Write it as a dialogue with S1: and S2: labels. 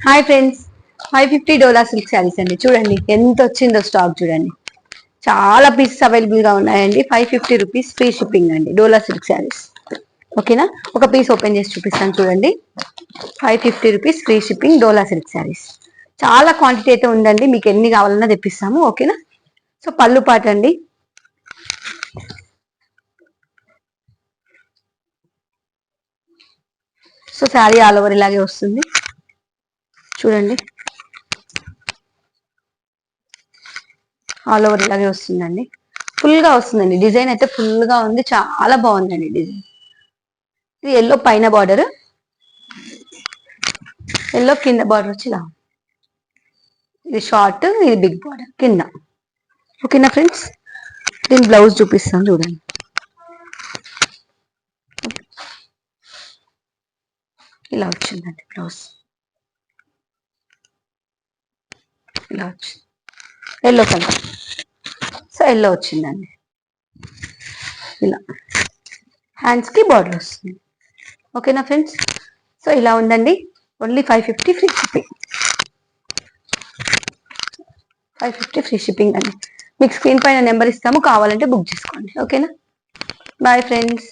S1: Hi friends, 550 డోలా silk saris అండి. చూడండి ఎంత వచ్చిందో స్టాక్. చూడండి చాలా పీసెస్ అవైలబుల్ గా ఉన్నాయండి. 550 రూపీస్ ఫ్రీ షిప్పింగ్ అండి. డోలా సిల్క్ శారీస్. ఓకేనా, ఒక పీస్ ఓపెన్ చేసి చూపిస్తాను చూడండి. 550 రూపీస్ ఫ్రీ షిప్పింగ్ డోలా సిల్క్ శారీస్. చాలా క్వాంటిటీ అయితే ఉందండి, మీకు ఎన్ని కావాలన్నా తెప్పిస్తాము. ఓకేనా. సో పళ్ళు పాట అండి. సో శారీ ఆల్ ఓవర్ ఇలాగే వస్తుంది. చూడండి ఆల్ ఓవర్ ఇలాగే వస్తుందండి. ఫుల్ గా వస్తుందండి. డిజైన్ అయితే ఫుల్ గా ఉంది, చాలా బాగుందండి డిజైన్. ఇది ఎల్లో పైన బార్డర్, ఎల్లో కింద బార్డర్ వచ్చి ఇలా. ఇది షార్ట్, ఇది బిగ్ బార్డర్ కింద. ఓకేనా ఫ్రెండ్స్, దీని బ్లౌజ్ చూపిస్తాను చూడండి. ఇలా వచ్చిందండి బ్లౌజ్, ఇలా వచ్చింది ఎల్లో కలర్. సో ఎల్లో వచ్చిందండి. ఇలా హ్యాండ్స్ కి బార్డర్ వస్తుంది. ఓకేనా ఫ్రెండ్స్, సో ఇలా ఉందండి. Only 550 free shipping. 550 free shipping అండి. మీకు స్క్రీన్ పైన నెంబర్ ఇస్తాము, కావాలంటే బుక్ చేసుకోండి. ఓకేనా. Bye friends.